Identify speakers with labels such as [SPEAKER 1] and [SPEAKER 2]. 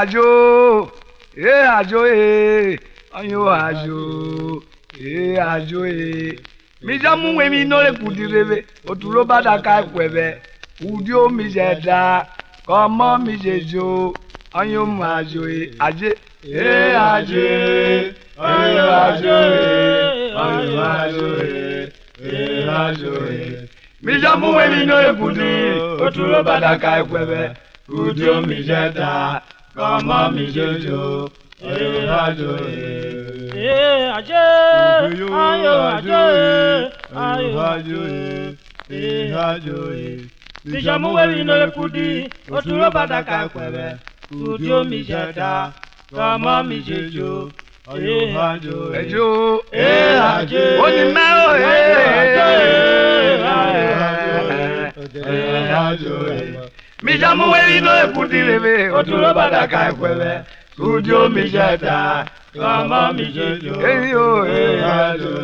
[SPEAKER 1] ajo, ayo ajo, ajo mi jamu we mi no le kudirebe, otulo badaka kwebe, udio mi jeda, komo mi jejo, ayo ajo aje, ajo, ayo ajo, ajo, mi jamu we mi no le kudi, otulo badaka kwebe, udio mi jeda, komo mi jejo, ajo,
[SPEAKER 2] aje, ayo ajo, Bijamu we no le kudi, otulo badaka kwebe, udio mi jeda, kama mi jejo, ajo,
[SPEAKER 1] ajo, oni meo, ajo, Bijamu we no le kudi lebe, otulo badaka kwebe, udio mi jeda, kama mi jejo, ajo.